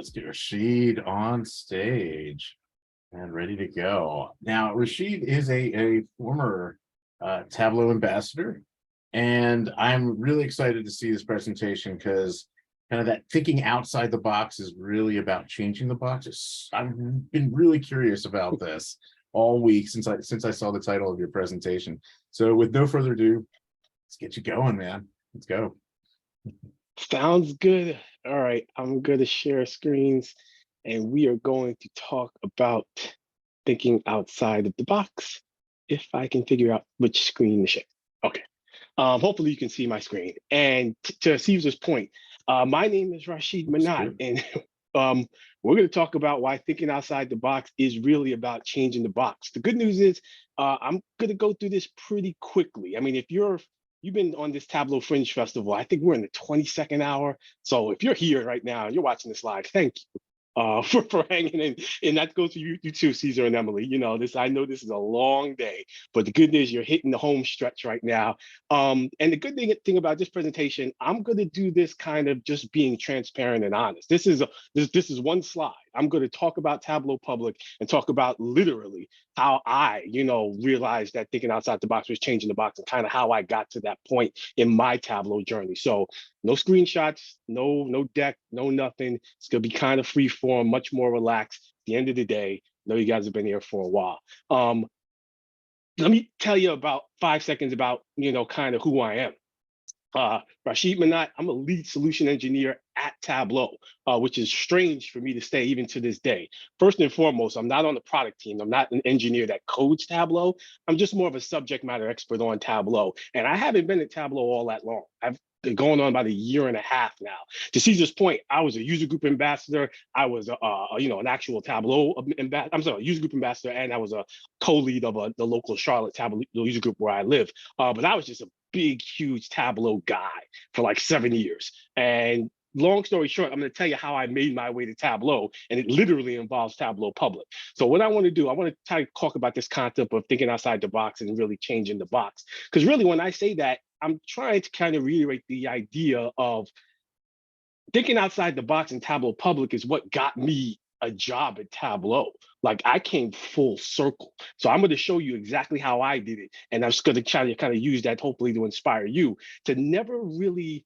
Let's get Rashid on stage and ready to go. Now, Rashid is a former Tableau ambassador, and I'm really excited to see this presentation because kind of that thinking outside the box is really about changing the boxes. I've been really curious about this all week since I saw the title of your presentation. So with no further ado, let's get you going, man. Let's go. Sounds good. All right, I'm going to share screens and we are going to talk about thinking outside of the box. If I can figure out which screen to share. Okay. Hopefully you can see my screen. And to Caesar's point, my name is Rashid Minott, and we're going to talk about why thinking outside the box is really about changing the box. The good news is I'm going to go through this pretty quickly. I mean, if you've been on this Tableau Fringe Festival, I think we're in the 22nd hour. So if you're here right now, you're watching this live, thank you for hanging in. And that goes to you too, Caesar and Emily. You know, I know this is a long day, but the good news, you're hitting the home stretch right now. And the good thing about this presentation, I'm going to do this kind of just being transparent and honest. This is one slide. I'm going to talk about Tableau Public and talk about literally how I, realized that thinking outside the box was changing the box and kind of how I got to that point in my Tableau journey. So no screenshots, no deck, no nothing. It's going to be kind of free form, much more relaxed. At the end of the day, I know you guys have been here for a while. Let me tell you about 5 seconds about, kind of who I am. Rashid Minott, I'm a lead solution engineer at Tableau, which is strange for me to say even to this day. First and foremost, I'm not on the product team. I'm not an engineer that codes Tableau. I'm just more of a subject matter expert on Tableau. And I haven't been at Tableau all that long. I've been going on about a year and a half now. To Caesar's point, I was a user group ambassador. I was, an actual Tableau user group ambassador, and I was a co-lead of the local Charlotte Tableau user group where I live. But I was just a big, huge Tableau guy for like 7 years. And long story short, I'm going to tell you how I made my way to Tableau, and it literally involves Tableau Public. So what I want to do, I want to try to talk about this concept of thinking outside the box and really changing the box. Because really, when I say that, I'm trying to kind of reiterate the idea of thinking outside the box in Tableau Public is what got me a job at Tableau. Like I came full circle. So I'm going to show you exactly how I did it. And I'm just going to try to kind of use that hopefully to inspire you to never really.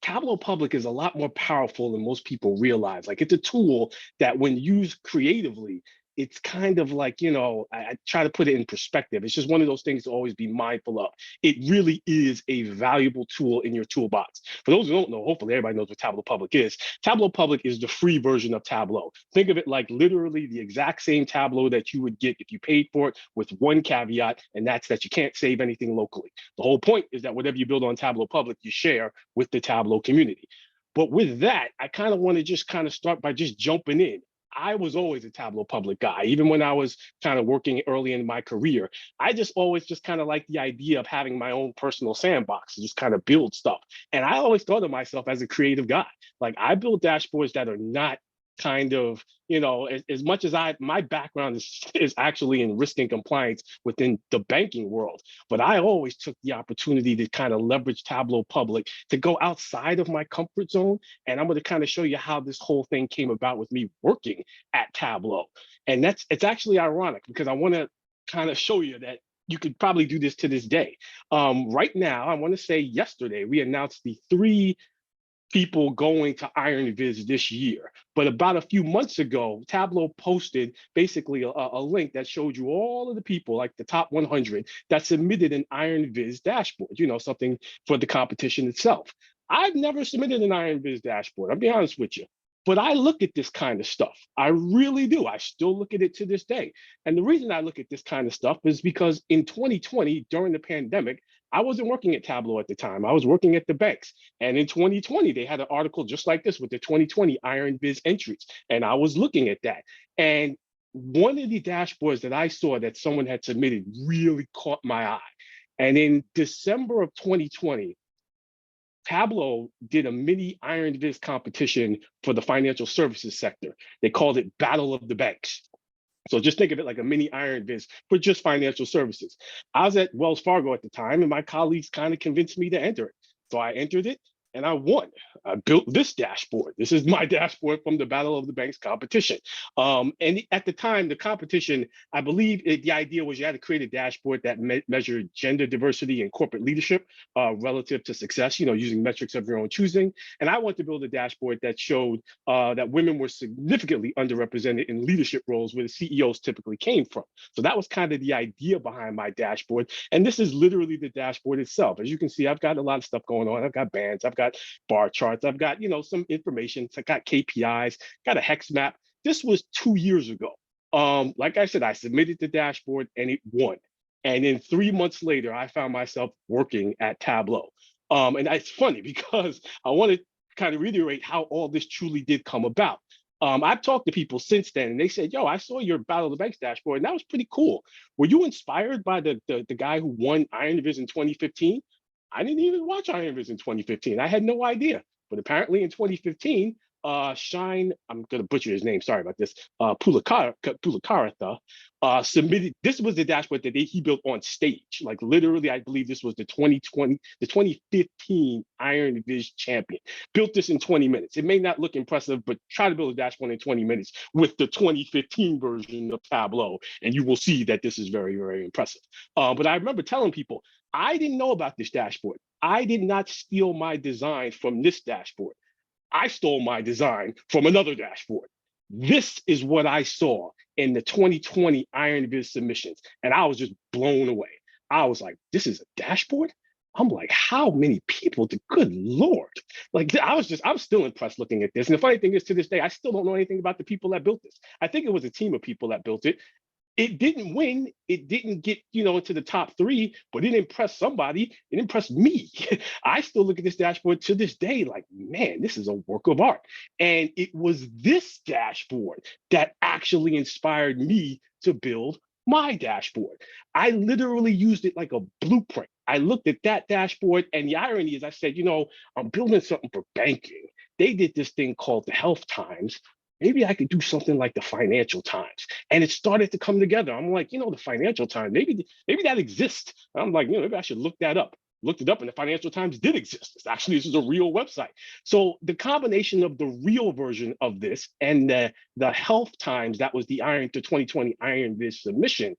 Tableau Public is a lot more powerful than most people realize. Like it's a tool that when used creatively, it's kind of like, I try to put it in perspective. It's just one of those things to always be mindful of. It really is a valuable tool in your toolbox. For those who don't know, hopefully everybody knows what Tableau Public is. Tableau Public is the free version of Tableau. Think of it like literally the exact same Tableau that you would get if you paid for it, with one caveat, and that's that you can't save anything locally. The whole point is that whatever you build on Tableau Public, you share with the Tableau community. But with that, I kind of want to just kind of start by just jumping in. I was always a Tableau Public guy. Even when I was kind of working early in my career, I just always just kind of like the idea of having my own personal sandbox to just kind of build stuff. And I always thought of myself as a creative guy. Like I build dashboards that are not kind of, as much as my background is actually in risk and compliance within the banking world, but I always took the opportunity to kind of leverage Tableau Public to go outside of my comfort zone. And I'm going to kind of show you how this whole thing came about with me working at Tableau. And it's actually ironic because I want to kind of show you that you could probably do this to this day. Right now, I want to say yesterday, we announced the 3 people going to Iron Viz this year. But about a few months ago, Tableau posted basically a link that showed you all of the people, like the top 100, that submitted an Iron Viz dashboard, something for the competition itself. I've never submitted an Iron Viz dashboard, I'll be honest with you. But I look at this kind of stuff. I really do. I still look at it to this day. And the reason I look at this kind of stuff is because in 2020, during the pandemic, I wasn't working at Tableau at the time. I was working at the banks. And in 2020, they had an article just like this with the 2020 Iron Viz entries. And I was looking at that. And one of the dashboards that I saw that someone had submitted really caught my eye. And in December of 2020, Tableau did a mini Iron Viz competition for the financial services sector. They called it Battle of the Banks. So just think of it like a mini Iron Viz for just financial services. I was at Wells Fargo at the time, and my colleagues kind of convinced me to enter it. So I entered it. and I won. I built this dashboard. This is my dashboard from the Battle of the Banks competition. And at the time, the competition, I believe the idea was you had to create a dashboard that measured gender diversity and corporate leadership relative to success, using metrics of your own choosing. And I wanted to build a dashboard that showed that women were significantly underrepresented in leadership roles where the CEOs typically came from. So that was kind of the idea behind my dashboard. And this is literally the dashboard itself. As you can see, I've got a lot of stuff going on. I've got bands, I've got bar charts, I've got, some information. So I got KPIs, got a hex map. This was 2 years ago. Like I said, I submitted the dashboard and it won. And then 3 months later, I found myself working at Tableau. And it's funny because I want to kind of reiterate how all this truly did come about. I've talked to people since then, and they said, "Yo, I saw your Battle of the Banks dashboard, and that was pretty cool. Were you inspired by the guy who won Iron Division 2015?" I didn't even watch Iron Division 2015. I had no idea. But apparently in 2015, Shine, I'm gonna butcher his name, sorry about this, Pulakaratha, submitted, this was the dashboard that he built on stage. Like literally, I believe this was the 2015 Iron Division champion. Built this in 20 minutes. It may not look impressive, but try to build a dashboard in 20 minutes with the 2015 version of Tableau, and you will see that this is very, very impressive. But I remember telling people, I didn't know about this dashboard. I did not steal my design from this dashboard. I stole my design from another dashboard. This is what I saw in the 2020 Iron Viz submissions, and I was just blown away. I was like, this is a dashboard? I'm like, how many people did, good Lord. Like, I'm still impressed looking at this. And the funny thing is, to this day, I still don't know anything about the people that built this. I think it was a team of people that built it. It didn't win. It didn't get, into the top 3, but it impressed somebody. It impressed me. I still look at this dashboard to this day like, man, this is a work of art. And it was this dashboard that actually inspired me to build my dashboard. I literally used it like a blueprint. I looked at that dashboard, and the irony is I said, I'm building something for banking. They did this thing called the Health Times. Maybe I could do something like the Financial Times. And it started to come together. I'm like, the Financial Times, maybe that exists. I'm like, maybe I should look that up. Looked it up, and the Financial Times did exist. This is a real website. So the combination of the real version of this and the Health Times, that was the 2020 Iron Viz submission,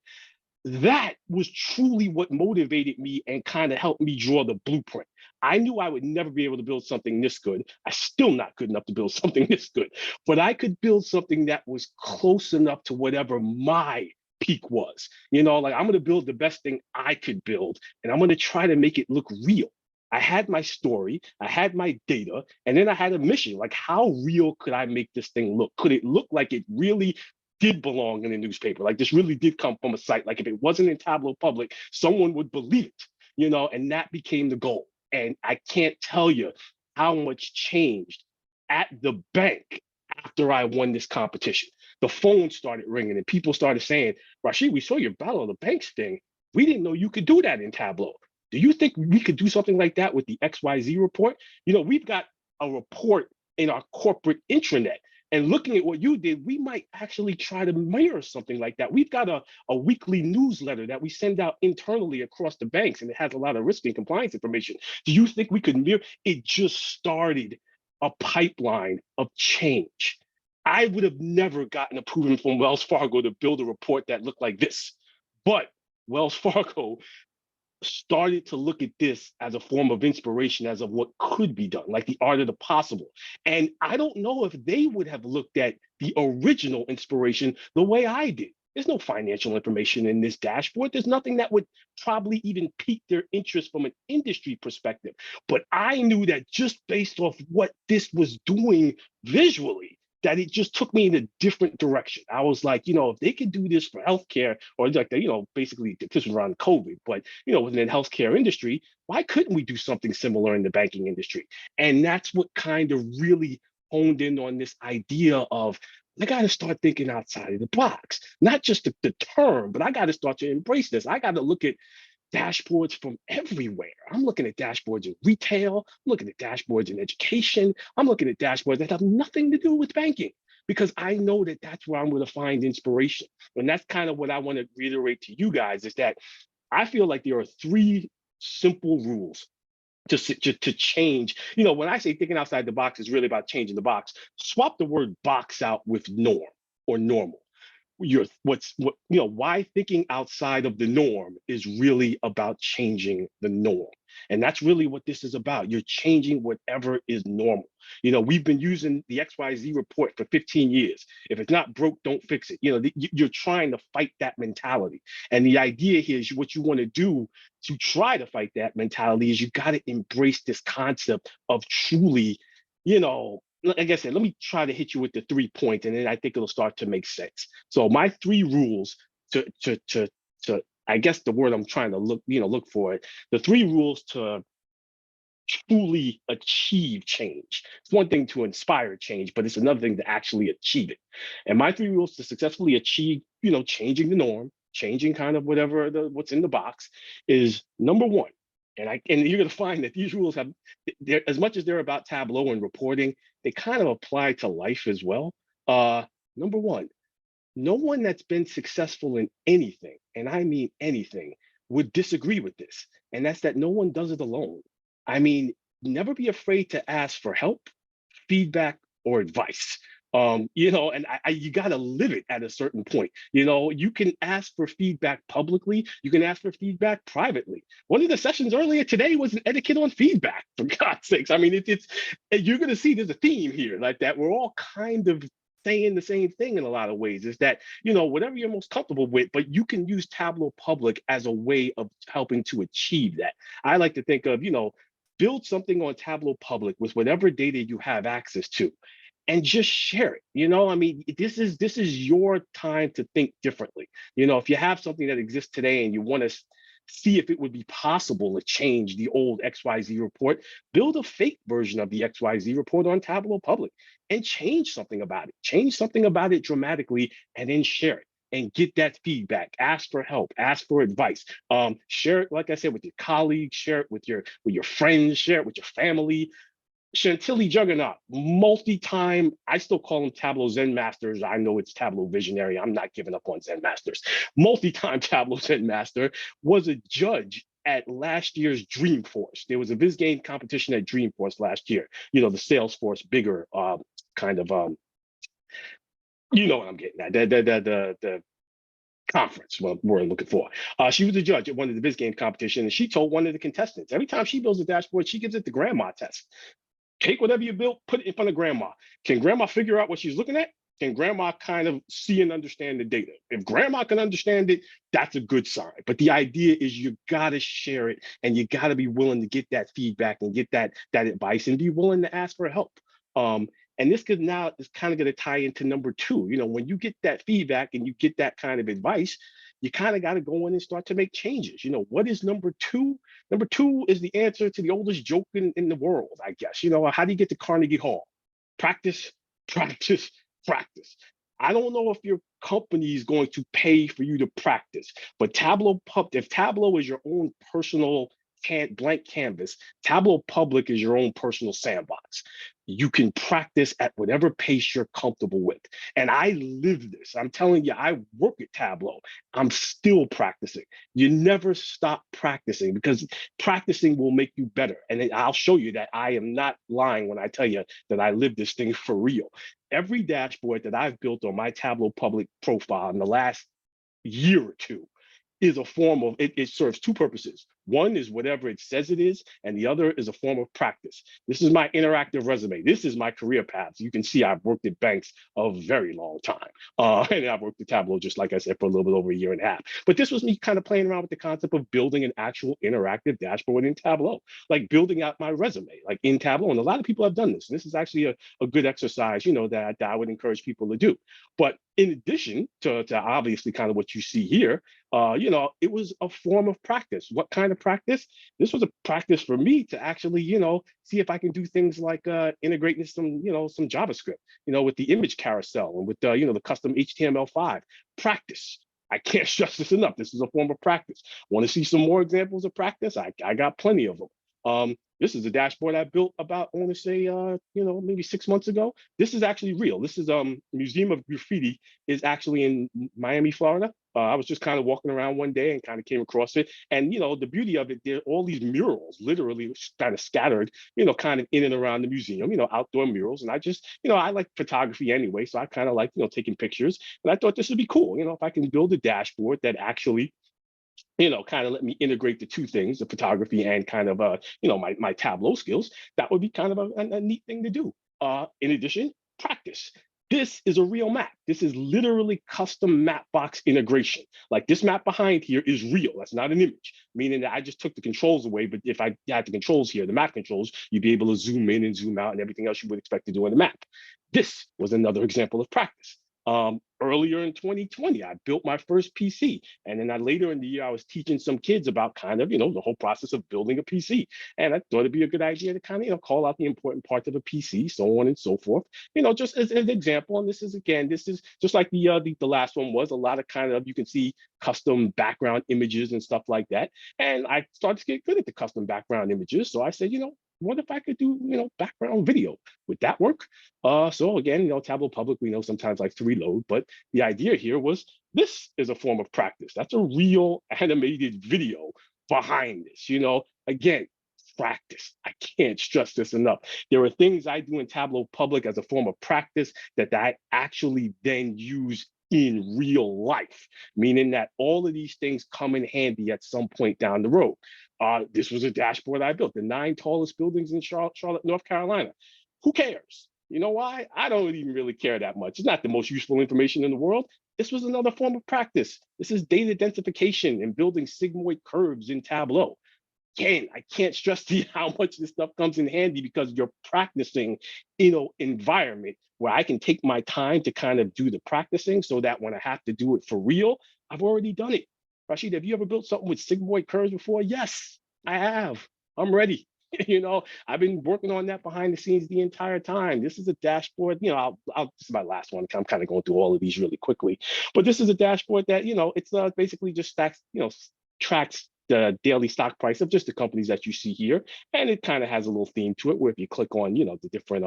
that was truly what motivated me and kind of helped me draw the blueprint. I knew I would never be able to build something this good. I'm still not good enough to build something this good, but I could build something that was close enough to whatever my peak was. Like, I'm going to build the best thing I could build, and I'm going to try to make it look real. I had my story, I had my data, and then I had a mission. Like, how real could I make this thing look? Could it look like it really did belong in a newspaper? Like, this really did come from a site. Like, if it wasn't in Tableau Public, someone would believe it, and that became the goal. And I can't tell you how much changed at the bank after I won this competition. The phone started ringing and people started saying, Rashid, we saw your Battle of the Banks thing. We didn't know you could do that in Tableau. Do you think we could do something like that with the XYZ report? We've got a report in our corporate intranet. And looking at what you did, we might actually try to mirror something like that. We've got a weekly newsletter that we send out internally across the banks, and it has a lot of risk and compliance information. Do you think we could mirror? It just started a pipeline of change. I would have never gotten approval from Wells Fargo to build a report that looked like this. But Wells Fargo started to look at this as a form of inspiration, as of what could be done, like the art of the possible. And I don't know if they would have looked at the original inspiration the way I did. There's no financial information in this dashboard. There's nothing that would probably even pique their interest from an industry perspective. But I knew that just based off what this was doing visually, that it just took me in a different direction. I was like, if they could do this for healthcare, or like, basically this was around COVID, but, within the healthcare industry, why couldn't we do something similar in the banking industry? And that's what kind of really honed in on this idea of, I got to start thinking outside of the box, not just the term, but I got to start to embrace this. I got to look at dashboards from everywhere. I'm looking at dashboards in retail, I'm looking at dashboards in education, I'm looking at dashboards that have nothing to do with banking, because I know that that's where I'm going to find inspiration. And that's kind of what I want to reiterate to you guys, is that I feel like there are 3 simple rules to change. When I say thinking outside the box, is really about changing the box. Swap the word box out with norm or normal. Why thinking outside of the norm is really about changing the norm. And that's really what this is about. You're changing whatever is normal. We've been using the XYZ report for 15 years. If it's not broke, don't fix it. You're trying to fight that mentality. And the idea here is what you want to do to try to fight that mentality is you got to embrace this concept of truly, like I said, let me try to hit you with the 3 points, and then I think it'll start to make sense. So my 3 rules to I guess the word I'm trying to look for it. The 3 rules to truly achieve change. It's one thing to inspire change, but it's another thing to actually achieve it. And my 3 rules to successfully achieve, changing the norm, changing kind of what's in the box is number 1. And you're going to find that these rules have, as much as they're about Tableau and reporting, they kind of apply to life as well. Number 1, no one that's been successful in anything, and I mean anything, would disagree with this. And that's that no one does it alone. I mean, never be afraid to ask for help, feedback, or advice. And you got to live it at a certain point. You can ask for feedback publicly. You can ask for feedback privately. One of the sessions earlier today was an etiquette on feedback, for God's sakes. I mean, you're going to see there's a theme here like that. We're all kind of saying the same thing in a lot of ways, is that, whatever you're most comfortable with, but you can use Tableau Public as a way of helping to achieve that. I like to think of, build something on Tableau Public with whatever data you have access to, and just share it. I mean, this is your time to think differently. If you have something that exists today and you want to see if it would be possible to change the old XYZ report, build a fake version of the XYZ report on Tableau Public and change something about it. Change something about it dramatically, and then share it and get that feedback. Ask for help, ask for advice. Share it, like I said, with your colleagues, share it with your friends, share it with your family. Chantilly Juggernaut, multi-time, I still call them Tableau Zen Masters. I know it's Tableau Visionary. I'm not giving up on Zen Masters. Multi-time Tableau Zen Master was a judge at last year's Dreamforce. There was a Viz game competition at Dreamforce last year. The Salesforce bigger kind of, what I'm getting at, the conference, what we're looking for. She was a judge at one of the Viz game competition, and she told one of the contestants, every time she builds a dashboard, she gives it the grandma test. Take whatever you built, put it in front of grandma. Can grandma figure out what she's looking at? Can grandma kind of see and understand the data? If grandma can understand it, that's a good sign. But the idea is you got to share it, and you got to be willing to get that feedback and get that advice, and be willing to ask for help. And this is kind of going to tie into number 2. When you get that feedback and you get that kind of advice, you kind of got to go in and start to make changes. What is number 2? Number 2 is the answer to the oldest joke in the world, I guess. How do you get to Carnegie Hall? Practice, practice, practice. I don't know if your company is going to pay for you to practice, but if Tableau is your own personal blank canvas, Tableau Public is your own personal sandbox. You can practice at whatever pace you're comfortable with. And I live this. I'm telling you, I work at Tableau. I'm still practicing. You never stop practicing, because practicing will make you better. And I'll show you that I am not lying when I tell you that I live this thing for real. Every dashboard that I've built on my Tableau Public profile in the last year or 2 is a form of, it serves 2 purposes. One is whatever it says it is, and the other is a form of practice. This is my interactive resume. This is my career path. You can see I've worked at banks a very long time. And I've worked at Tableau, just like I said, for a little bit over a year and a half. But this was me kind of playing around with the concept of building an actual interactive dashboard in Tableau, like building out my resume, like in Tableau. And a lot of people have done this. This is actually a good exercise, that I would encourage people to do. But in addition to obviously kind of what you see here, it was a form of practice. What kind of practice? This was a practice for me to actually, see if I can do things like integrating some JavaScript, with the image carousel and with the custom HTML5. Practice. I can't stress this enough. This is a form of practice. Want to see some more examples of practice? I got plenty of them. This is a dashboard I built about, I want to say, maybe 6 months ago. This is actually real. This is Museum of Graffiti is actually in Miami, Florida. I was just kind of walking around one day and kind of came across it. And, the beauty of it, there are all these murals literally kind of scattered, kind of in and around the museum, outdoor murals. And I just, I like photography anyway. So I kind of like, taking pictures. And I thought this would be cool, if I can build a dashboard that actually kind of let me integrate the two things, the photography and kind of, my Tableau skills, that would be kind of a neat thing to do. In addition, practice. This is a real map. This is literally custom map box integration. Like this map behind here is real. That's not an image, meaning that I just took the controls away. But if I had the controls here, the map controls, you'd be able to zoom in and zoom out and everything else you would expect to do on the map. This was another example of practice. Earlier in 2020, I built my first PC. And then later in the year, I was teaching some kids about kind of, the whole process of building a PC. And I thought it'd be a good idea to kind of, call out the important parts of a PC, so on and so forth, just as an example. And this is just like the last one was a lot of kind of, you can see custom background images and stuff like that. And I started to get good at the custom background images. So I said, what if I could do, background video? Would that work? So again, Tableau Public, we know sometimes likes to reload, but the idea here was this is a form of practice. That's a real animated video behind this, again, practice. I can't stress this enough. There are things I do in Tableau Public as a form of practice that I actually then use in real life, meaning that all of these things come in handy at some point down the road. This was a dashboard I built, the 9 tallest buildings in Charlotte, North Carolina. Who cares? You know why? I don't even really care that much. It's not the most useful information in the world. This was another form of practice. This is data identification and building sigmoid curves in Tableau. Again, I can't stress to you how much this stuff comes in handy because you're practicing in an environment where I can take my time to kind of do the practicing so that when I have to do it for real, I've already done it. Rashid, have you ever built something with sigmoid curves before? Yes, I have. I'm ready. I've been working on that behind the scenes the entire time. This is a dashboard, this is my last one. I'm kind of going through all of these really quickly, but this is a dashboard that, it's basically just stacks, tracks the daily stock price of just the companies that you see here. And it kind of has a little theme to it where if you click on, the different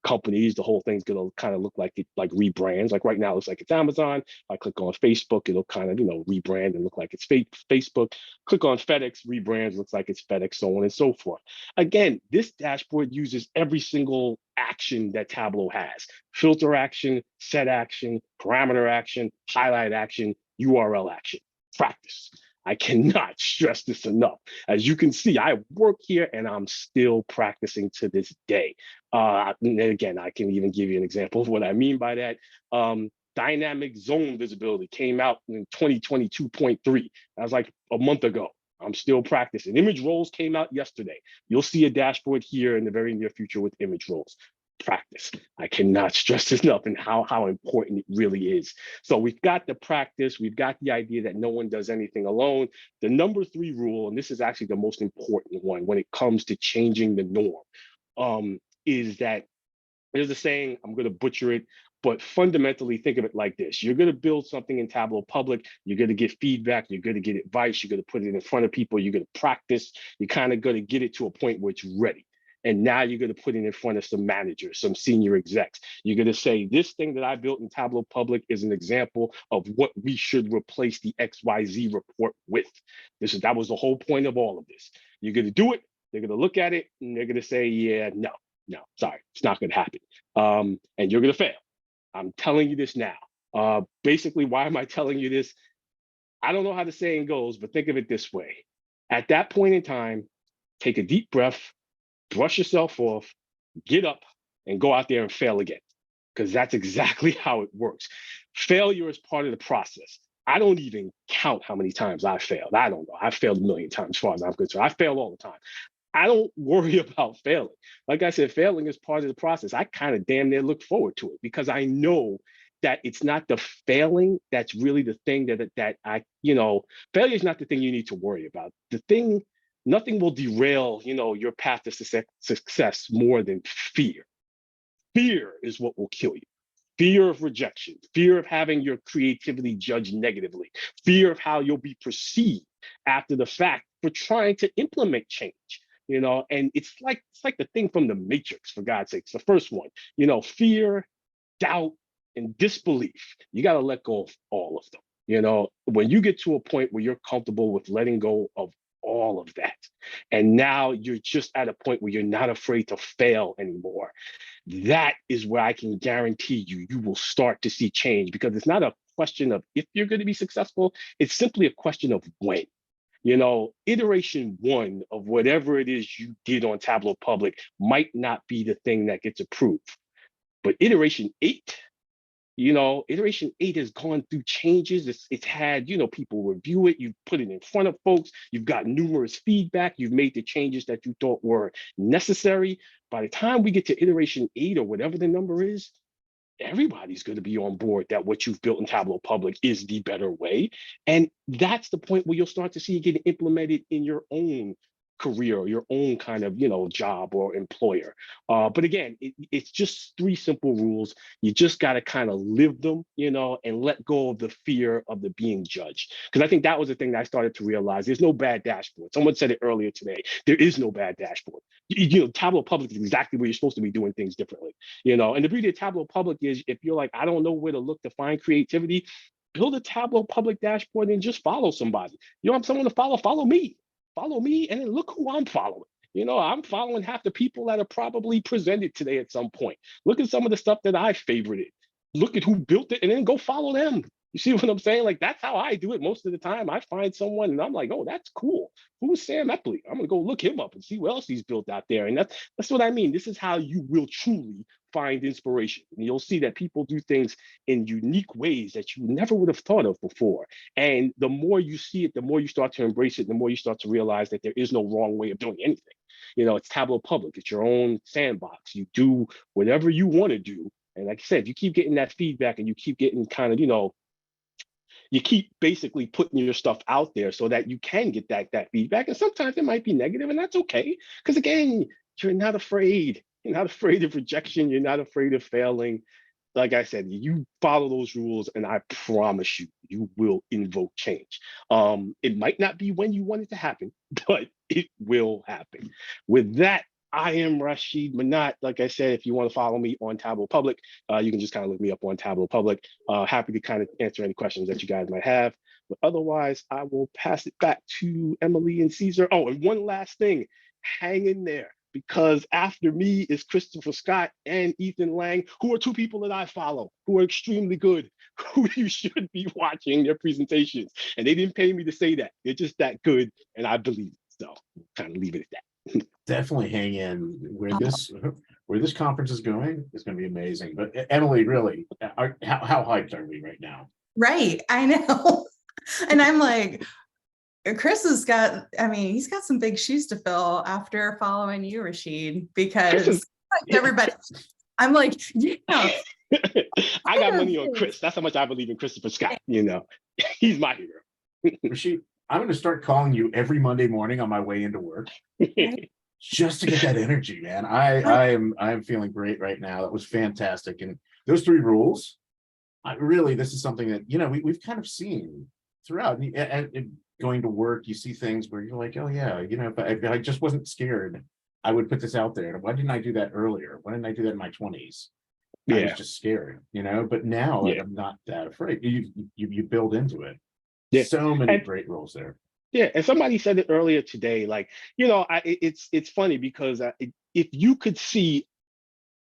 companies, the whole thing's gonna kind of look like it like rebrands. Like right now, it looks like it's Amazon. If I click on Facebook, it'll kind of, rebrand and look like it's Facebook. Click on FedEx, rebrands, looks like it's FedEx, so on and so forth. Again, this dashboard uses every single action that Tableau has: filter action, set action, parameter action, highlight action, URL action. Practice. I cannot stress this enough. As you can see, I work here and I'm still practicing to this day. And again, I can even give you an example of what I mean by that. Dynamic zone visibility came out in 2022.3. That was like a month ago. I'm still practicing. Image roles came out yesterday. You'll see a dashboard here in the very near future with image roles. Practice. I cannot stress this enough and how important it really is. So we've got the practice, we've got the idea that no one does anything alone. The number 3 rule, and this is actually the most important one when it comes to changing the norm, is that there's a saying, I'm going to butcher it, but fundamentally think of it like this. You're going to build something in Tableau Public, you're going to get feedback, you're going to get advice, you're going to put it in front of people, you're going to practice, you're kind of going to get it to a point where it's ready. And now you're going to put it in front of some managers, some senior execs. You're going to say, this thing that I built in Tableau Public is an example of what we should replace the XYZ report with. That was the whole point of all of this. You're going to do it. They're going to look at it and they're going to say, yeah, no, sorry, it's not going to happen. And you're going to fail. I'm telling you this now. Basically, why am I telling you this? I don't know how the saying goes, but think of it this way. At that point in time, take a deep breath, brush yourself off, get up, and go out there and fail again. Because that's exactly how it works. Failure is part of the process. I don't even count how many times I failed. I don't know. I've failed a million times as far as I'm concerned. I fail all the time. I don't worry about failing. Like I said, failing is part of the process. I kind of damn near look forward to it because I know that it's not the failing that's really the thing that I, failure is not the thing you need to worry about. Nothing will derail, your path to success more than fear. Fear is what will kill you. Fear of rejection, fear of having your creativity judged negatively, fear of how you'll be perceived after the fact for trying to implement change. and it's like the thing from the Matrix, for God's sakes, the first one, fear, doubt, and disbelief. You got to let go of all of them. When you get to a point where you're comfortable with letting go of all of that, and now you're just at a point where you're not afraid to fail anymore, that is where I can guarantee you will start to see change, because it's not a question of if you're going to be successful, it's simply a question of when. Iteration 1 of whatever it is you did on Tableau Public might not be the thing that gets approved, but iteration 8, iteration 8 has gone through changes. It's had, people review it. You've put it in front of folks. You've got numerous feedback. You've made the changes that you thought were necessary. By the time we get to iteration 8 or whatever the number is, everybody's going to be on board that what you've built in Tableau Public is the better way. And that's the point where you'll start to see it get implemented in your own career or your own kind of job or employer. But again, it's just 3 simple rules. You just got to kind of live them, and let go of the fear of the being judged, because I think that was the thing that I started to realize. There's no bad dashboard. Someone said it earlier today. There is no bad dashboard. Tableau Public is exactly where you're supposed to be doing things differently. And the beauty of Tableau Public is, if you're like, I don't know where to look to find creativity, build a Tableau Public dashboard and just follow somebody. You want someone to follow me. Follow me, and then look who I'm following. I'm following half the people that are probably presented today at some point. Look at some of the stuff that I favorited. Look at who built it, and then go follow them. You see what I'm saying? Like, that's how I do it most of the time. I find someone and I'm like, oh, that's cool. Who's Sam Epley? I'm gonna go look him up and see what else he's built out there. And that's what I mean. This is how you will truly find inspiration. And you'll see that people do things in unique ways that you never would have thought of before. And the more you see it, the more you start to embrace it, the more you start to realize that there is no wrong way of doing anything. It's Tableau Public. It's your own sandbox. You do whatever you want to do. And like I said, if you keep getting that feedback and you keep getting kind of, you keep basically putting your stuff out there so that you can get that feedback. And sometimes it might be negative, and that's okay. Because again, you're not afraid. You're not afraid of rejection. You're not afraid of failing. Like I said, you follow those rules, and I promise you will invoke change. It might not be when you want it to happen, but it will happen. With that, I am Rashid Minott. Like I said, if you want to follow me on Tableau Public, you can just kind of look me up on Tableau Public. Happy to kind of answer any questions that you guys might have. But otherwise, I will pass it back to Emily and Caesar. Oh, and one last thing, hang in there, because after me is Christopher Scott and Ethan Lang, who are 2 people that I follow, who are extremely good, who you should be watching their presentations. And they didn't pay me to say that. They're just that good, and I believe it. So kind of leave it at that. Definitely hang in. Where this conference is going is going to be amazing. But Emily, really, how hyped are we right now? Right, I know. And I'm like, Chris has got, he's got some big shoes to fill after following you, Rashid, because everybody, I'm like, yeah. I got money on Chris. That's how much I believe in Christopher Scott. He's my hero. Rashid, I'm going to start calling you every Monday morning on my way into work, just to get that energy, man. I am feeling great right now. That was fantastic. And those 3 rules, this is something that we've kind of seen throughout. And going to work, you see things where you're like, oh yeah, if I just wasn't scared, I would put this out there. Why didn't I do that earlier? Why didn't I do that in my 20s? I was just scared, but now I'm not that afraid. You build into it. Yeah. So many great rules there. Yeah, and somebody said it earlier today. Like, it's funny because if you could see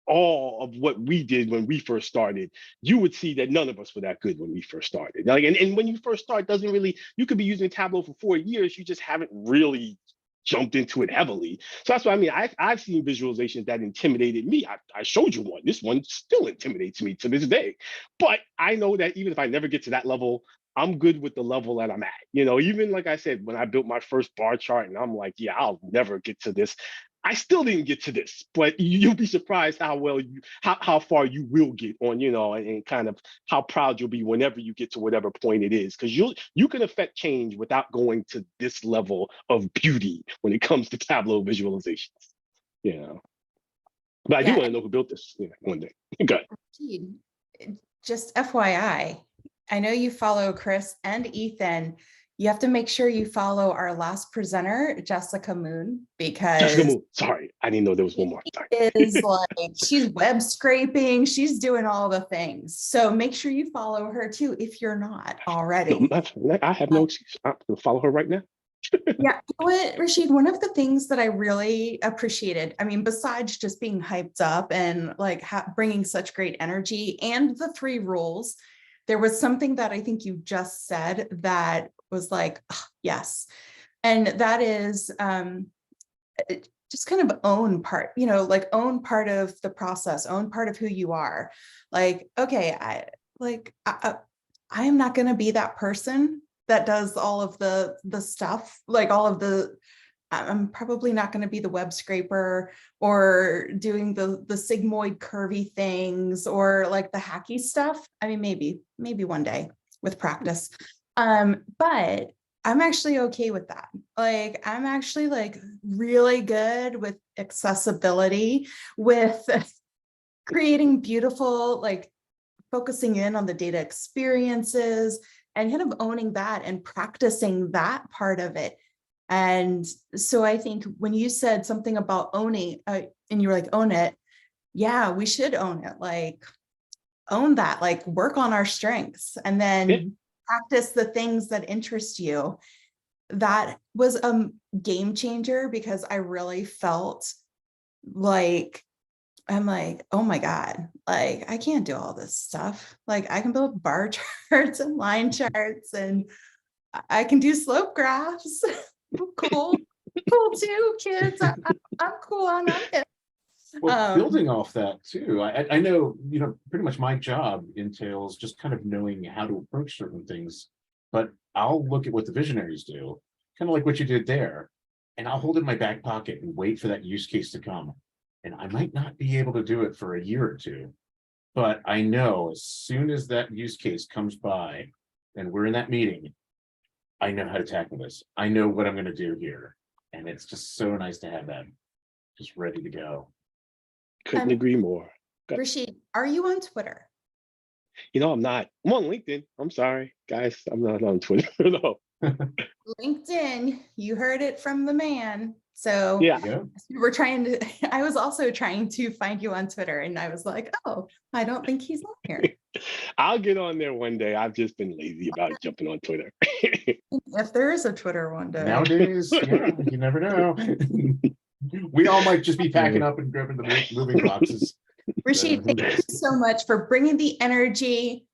all of what we did when we first started, you would see that none of us were that good when we first started. Like, and when you first start, you could be using Tableau for 4 years, you just haven't really jumped into it heavily. So that's what I mean. I've seen visualizations that intimidated me. I showed you one. This one still intimidates me to this day. But I know that even if I never get to that level, I'm good with the level that I'm at. Even like I said, when I built my first bar chart and I'm like, yeah, I'll never get to this. I still didn't get to this, but you'll be surprised how far you will get on, and kind of how proud you'll be whenever you get to whatever point it is, because you can affect change without going to this level of beauty when it comes to Tableau visualizations, But I do want to know who built this one day. Good. Just FYI, I know you follow Chris and Ethan. You have to make sure you follow our last presenter, Jessica Moon, Jessica because Moon. Sorry, I didn't know there was one more. Sorry. is like, she's web scraping, she's doing all the things. So make sure you follow her too if you're not already. No, I have no excuse. I'm gonna follow her right now. Yeah, you know what, Rashid, one of the things that I really appreciated, I mean, besides just being hyped up and like bringing such great energy and the 3 rules, there was something that I think you just said that was like, oh, yes. And that is just kind of own part, you know, like own part of the process, own part of who you are. Like, okay, I am not going to be that person that does all of the stuff, like all of the, I'm probably not going to be the web scraper or doing the sigmoid curvy things or like the hacky stuff. I mean, maybe one day with practice. But I'm actually okay with that. Like, I'm actually like really good with accessibility, with creating beautiful, like focusing in on the data experiences and kind of owning that and practicing that part of it. And so I think when you said something about owning, and you were like, own it. Yeah, we should own it. Like, own that, like work on our strengths and then practice the things that interest you. That was a game changer because I really felt like, I'm like, oh my God, like I can't do all this stuff. Like I can build bar charts and line charts and I can do slope graphs. Cool too, kids. I'm cool on it. Well, building off that too, I know, you know, pretty much my job entails just kind of knowing how to approach certain things, but I'll look at what the visionaries do, kind of like what you did there, and I'll hold it in my back pocket and wait for that use case to come. And I might not be able to do it for a year or two, but I know as soon as that use case comes by and we're in that meeting, I know how to tackle this. I know what I'm going to do here. And it's just so nice to have that just ready to go. Couldn't agree more. Rashid, are you on Twitter? You know, I'm not. I'm on LinkedIn. I'm sorry, guys. I'm not on Twitter. No. LinkedIn, you heard it from the man. So Yeah, we're trying to, I was also trying to find you on Twitter and I was like, oh, I don't think he's on here. I'll get on there one day. I've just been lazy about jumping on Twitter. If there is a Twitter one day. Nowadays, yeah, you never know. We all might just be packing up and grabbing the moving boxes. Rashid, thank you so much for bringing the energy,